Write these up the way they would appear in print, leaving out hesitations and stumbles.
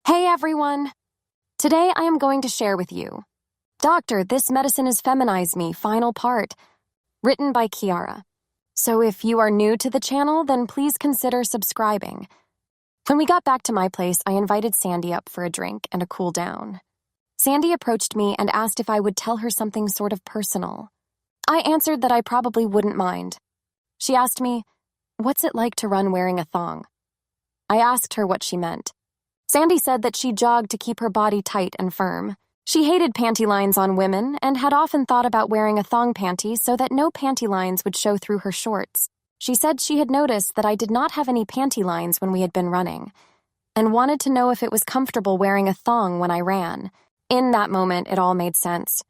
Hey everyone! Today I am going to share with you Doctor, This Medicine Has Feminized Me, Final Part, written by Kiara. So if you are new to the channel, then please consider subscribing. When we got back to my place, I invited Sandy up for a drink and a cool down. Sandy approached me and asked if I would tell her something sort of personal. I answered that I probably wouldn't mind. She asked me, "What's it like to run wearing a thong?" I asked her what she meant. Sandy said that she jogged to keep her body tight and firm. She hated panty lines on women and had often thought about wearing a thong panty so that no panty lines would show through her shorts. She said she had noticed that I did not have any panty lines when we had been running, and wanted to know if it was comfortable wearing a thong when I ran. In that moment, it all made sense.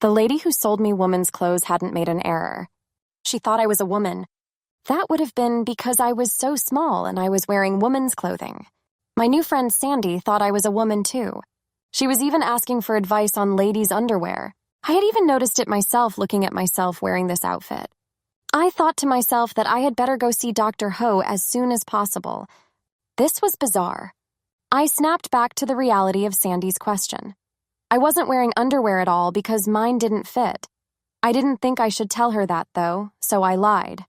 The lady who sold me women's clothes hadn't made an error. She thought I was a woman. That would have been because I was so small and I was wearing women's clothing. My new friend Sandy thought I was a woman too. She was even asking for advice on ladies' underwear. I had even noticed it myself looking at myself wearing this outfit. I thought to myself that I had better go see Dr. Ho as soon as possible. This was bizarre. I snapped back to the reality of Sandy's question. I wasn't wearing underwear at all because mine didn't fit. I didn't think I should tell her that, though, so I lied.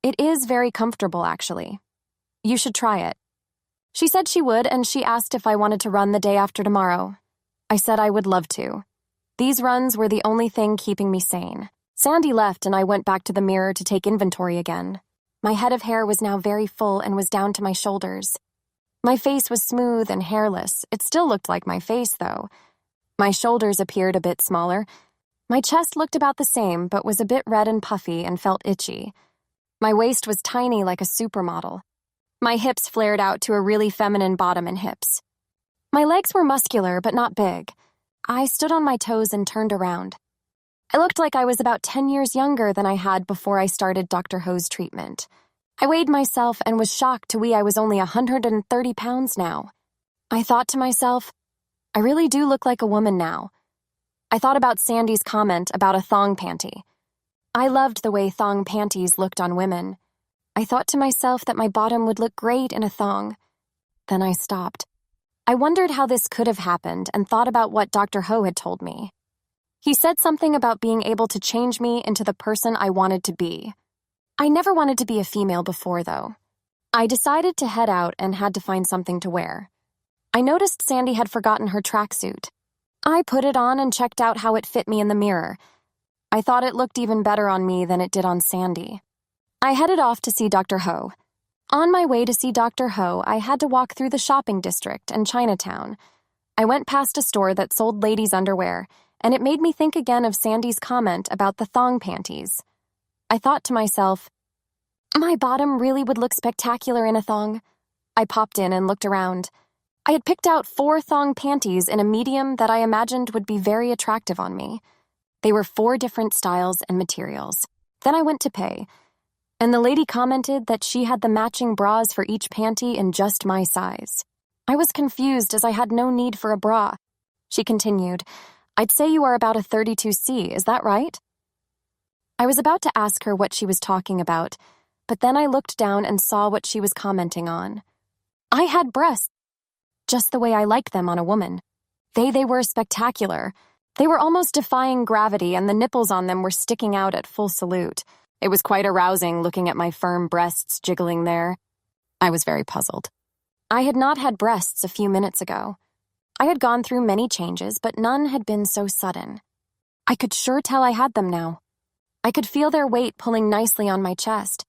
It is very comfortable, actually. You should try it. She said she would, and she asked if I wanted to run the day after tomorrow. I said I would love to. These runs were the only thing keeping me sane. Sandy left, and I went back to the mirror to take inventory again. My head of hair was now very full and was down to my shoulders. My face was smooth and hairless. It still looked like my face, though. My shoulders appeared a bit smaller. My chest looked about the same, but was a bit red and puffy and felt itchy. My waist was tiny like a supermodel. My hips flared out to a really feminine bottom and hips. My legs were muscular, but not big. I stood on my toes and turned around. I looked like I was about 10 years younger than I had before I started Dr. Ho's treatment. I weighed myself and was shocked to see I was only 130 pounds now. I thought to myself, I really do look like a woman now. I thought about Sandy's comment about a thong panty. I loved the way thong panties looked on women. I thought to myself that my bottom would look great in a thong. Then I stopped. I wondered how this could have happened and thought about what Dr. Ho had told me. He said something about being able to change me into the person I wanted to be. I never wanted to be a female before, though. I decided to head out and had to find something to wear. I noticed Sandy had forgotten her tracksuit. I put it on and checked out how it fit me in the mirror. I thought it looked even better on me than it did on Sandy. I headed off to see Dr. Ho. On my way to see Dr. Ho, I had to walk through the shopping district and Chinatown. I went past a store that sold ladies' underwear, and it made me think again of Sandy's comment about the thong panties. I thought to myself, my bottom really would look spectacular in a thong. I popped in and looked around. I had picked out 4 thong panties in a medium that I imagined would be very attractive on me. They were 4 different styles and materials. Then I went to pay, and the lady commented that she had the matching bras for each panty in just my size. I was confused as I had no need for a bra. She continued, "I'd say you are about a 32C, is that right?" I was about to ask her what she was talking about, but then I looked down and saw what she was commenting on. I had breasts, just the way I like them on a woman. They were spectacular. They were almost defying gravity, and the nipples on them were sticking out at full salute. It was quite arousing looking at my firm breasts jiggling there. I was very puzzled. I had not had breasts a few minutes ago. I had gone through many changes, but none had been so sudden. I could sure tell I had them now. I could feel their weight pulling nicely on my chest.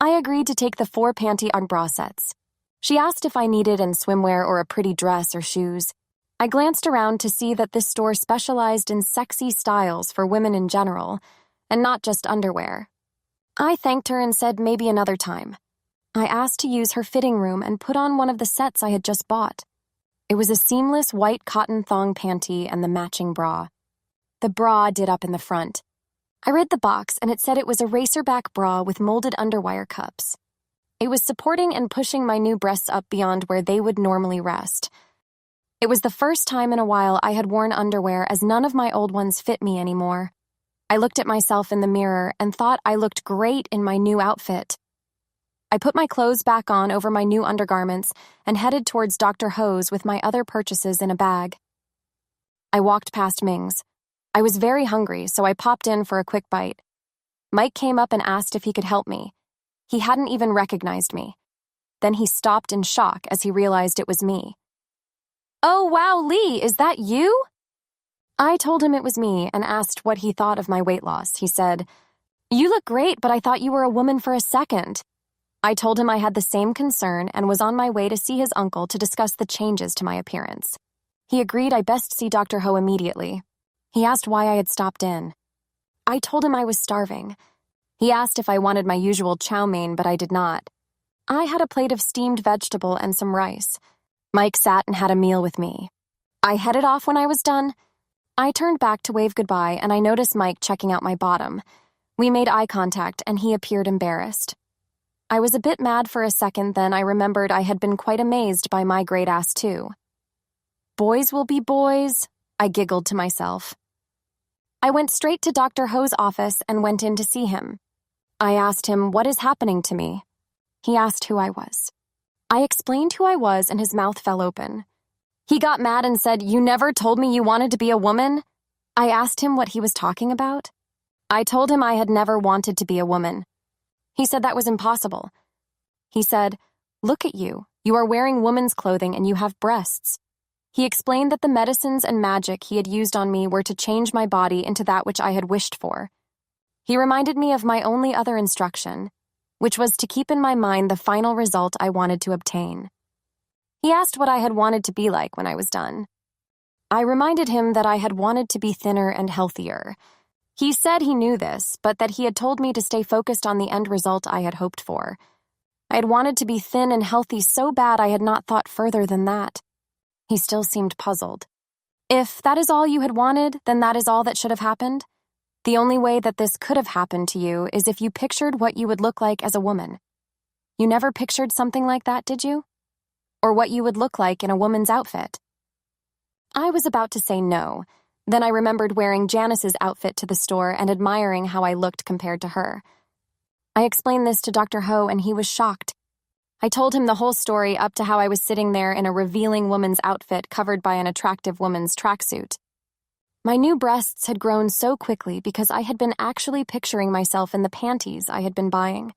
I agreed to take the 4 panty on bra sets. She asked if I needed in swimwear or a pretty dress or shoes. I glanced around to see that this store specialized in sexy styles for women in general, and not just underwear. I thanked her and said maybe another time. I asked to use her fitting room and put on one of the sets I had just bought. It was a seamless white cotton thong panty and the matching bra. The bra did up in the front. I read the box and it said it was a racerback bra with molded underwire cups. It was supporting and pushing my new breasts up beyond where they would normally rest. It was the first time in a while I had worn underwear as none of my old ones fit me anymore. I looked at myself in the mirror and thought I looked great in my new outfit. I put my clothes back on over my new undergarments and headed towards Dr. Ho's with my other purchases in a bag. I walked past Ming's. I was very hungry, so I popped in for a quick bite. Mike came up and asked if he could help me. He hadn't even recognized me. Then he stopped in shock as he realized it was me. "Oh, wow, Lee, is that you?" I told him it was me and asked what he thought of my weight loss. He said, "You look great, but I thought you were a woman for a second." I told him I had the same concern and was on my way to see his uncle to discuss the changes to my appearance. He agreed I best see Dr. Ho immediately. He asked why I had stopped in. I told him I was starving. He asked if I wanted my usual chow mein, but I did not. I had a plate of steamed vegetable and some rice. Mike sat and had a meal with me. I headed off when I was done. I turned back to wave goodbye, and I noticed Mike checking out my bottom. We made eye contact, and he appeared embarrassed. I was a bit mad for a second, then I remembered I had been quite amazed by my great ass, too. Boys will be boys, I giggled to myself. I went straight to Dr. Ho's office and went in to see him. I asked him, "What is happening to me?" He asked who I was. I explained who I was, and his mouth fell open. He got mad and said, "You never told me you wanted to be a woman?" I asked him what he was talking about. I told him I had never wanted to be a woman. He said that was impossible. He said, "Look at you. You are wearing woman's clothing and you have breasts." He explained that the medicines and magic he had used on me were to change my body into that which I had wished for. He reminded me of my only other instruction, which was to keep in my mind the final result I wanted to obtain. He asked what I had wanted to be like when I was done. I reminded him that I had wanted to be thinner and healthier. He said he knew this, but that he had told me to stay focused on the end result I had hoped for. I had wanted to be thin and healthy so bad I had not thought further than that. He still seemed puzzled. If that is all you had wanted, then that is all that should have happened? The only way that this could have happened to you is if you pictured what you would look like as a woman. You never pictured something like that, did you? Or what you would look like in a woman's outfit? I was about to say no. Then I remembered wearing Janice's outfit to the store and admiring how I looked compared to her. I explained this to Dr. Ho, and he was shocked. I told him the whole story up to how I was sitting there in a revealing woman's outfit covered by an attractive woman's tracksuit. My new breasts had grown so quickly because I had been actually picturing myself in the panties I had been buying.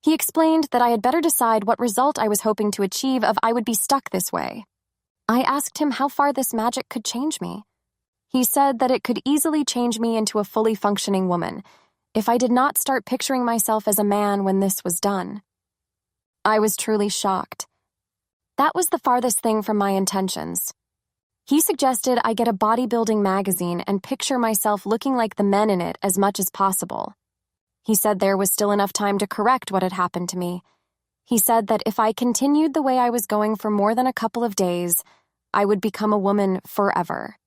He explained that I had better decide what result I was hoping to achieve if I would be stuck this way. I asked him how far this magic could change me. He said that it could easily change me into a fully functioning woman if I did not start picturing myself as a man when this was done. I was truly shocked. That was the farthest thing from my intentions. He suggested I get a bodybuilding magazine and picture myself looking like the men in it as much as possible. He said there was still enough time to correct what had happened to me. He said that if I continued the way I was going for more than a couple of days, I would become a woman forever.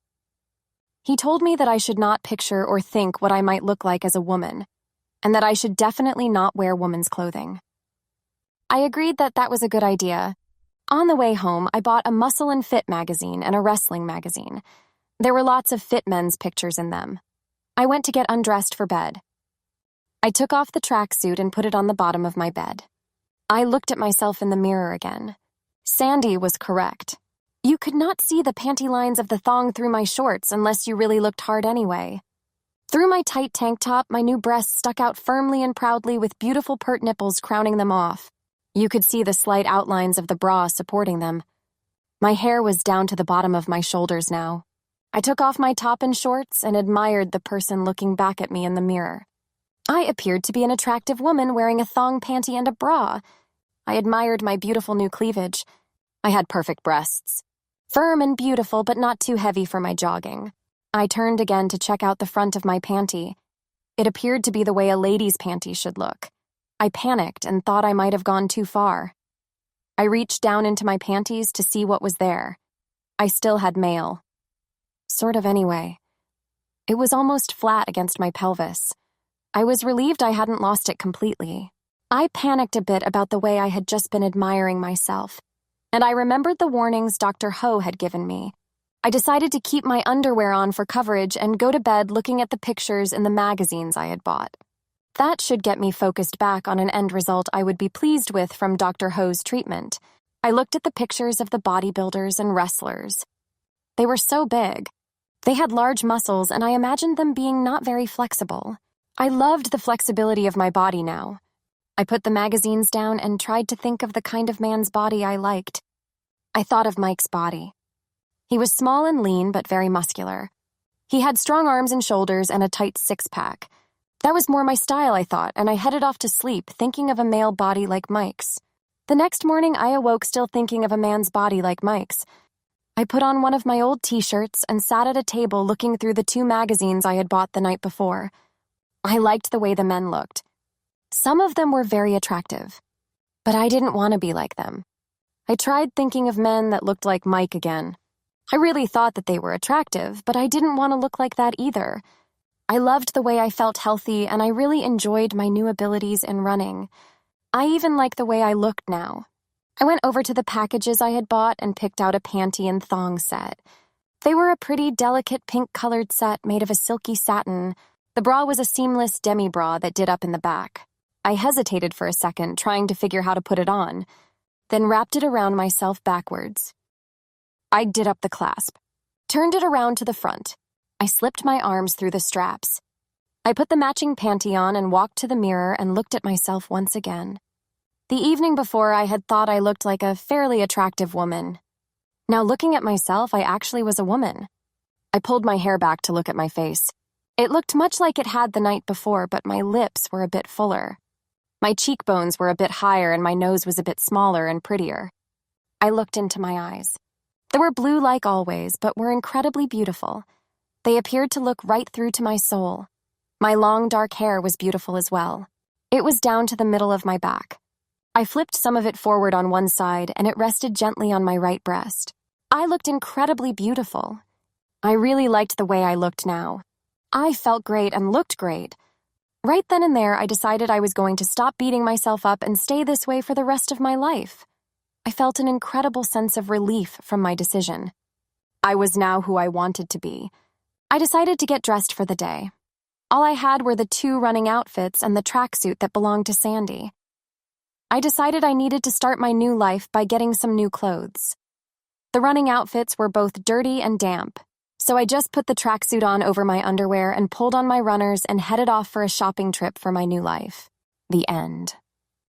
He told me that I should not picture or think what I might look like as a woman, and that I should definitely not wear woman's clothing. I agreed that that was a good idea. On the way home, I bought a Muscle and Fit magazine and a wrestling magazine. There were lots of fit men's pictures in them. I went to get undressed for bed. I took off the tracksuit and put it on the bottom of my bed. I looked at myself in the mirror again. Sandy was correct. You could not see the panty lines of the thong through my shorts unless you really looked hard anyway. Through my tight tank top, my new breasts stuck out firmly and proudly with beautiful pert nipples crowning them off. You could see the slight outlines of the bra supporting them. My hair was down to the bottom of my shoulders now. I took off my top and shorts and admired the person looking back at me in the mirror. I appeared to be an attractive woman wearing a thong panty and a bra. I admired my beautiful new cleavage. I had perfect breasts. Firm and beautiful, but not too heavy for my jogging. I turned again to check out the front of my panty. It appeared to be the way a lady's panty should look. I panicked and thought I might have gone too far. I reached down into my panties to see what was there. I still had mail. Sort of anyway. It was almost flat against my pelvis. I was relieved I hadn't lost it completely. I panicked a bit about the way I had just been admiring myself, and I remembered the warnings Dr. Ho had given me. I decided to keep my underwear on for coverage and go to bed looking at the pictures in the magazines I had bought. That should get me focused back on an end result I would be pleased with from Dr. Ho's treatment. I looked at the pictures of the bodybuilders and wrestlers. They were so big. They had large muscles, and I imagined them being not very flexible. I loved the flexibility of my body now. I put the magazines down and tried to think of the kind of man's body I liked. I thought of Mike's body. He was small and lean, but very muscular. He had strong arms and shoulders and a tight six-pack. That was more my style, I thought, and I headed off to sleep, thinking of a male body like Mike's. The next morning, I awoke still thinking of a man's body like Mike's. I put on one of my old t-shirts and sat at a table looking through the 2 magazines I had bought the night before. I liked the way the men looked. Some of them were very attractive, but I didn't want to be like them. I tried thinking of men that looked like Mike again. I really thought that they were attractive, but I didn't want to look like that either. I loved the way I felt healthy, and I really enjoyed my new abilities in running. I even like the way I looked now. I went over to the packages I had bought and picked out a panty and thong set. They were a pretty, delicate pink-colored set made of a silky satin. The bra was a seamless demi-bra that did up in the back. I hesitated for a second, trying to figure how to put it on, then wrapped it around myself backwards. I did up the clasp, turned it around to the front. I slipped my arms through the straps. I put the matching panty on and walked to the mirror and looked at myself once again. The evening before, I had thought I looked like a fairly attractive woman. Now looking at myself, I actually was a woman. I pulled my hair back to look at my face. It looked much like it had the night before, but my lips were a bit fuller. My cheekbones were a bit higher and my nose was a bit smaller and prettier. I looked into my eyes. They were blue like always, but were incredibly beautiful. They appeared to look right through to my soul. My long dark hair was beautiful as well. It was down to the middle of my back. I flipped some of it forward on one side, and it rested gently on my right breast. I looked incredibly beautiful. I really liked the way I looked now. I felt great and looked great. Right then and there, I decided I was going to stop beating myself up and stay this way for the rest of my life. I felt an incredible sense of relief from my decision. I was now who I wanted to be. I decided to get dressed for the day. All I had were the 2 running outfits and the tracksuit that belonged to Sandy. I decided I needed to start my new life by getting some new clothes. The running outfits were both dirty and damp, so I just put the tracksuit on over my underwear and pulled on my runners and headed off for a shopping trip for my new life. The end.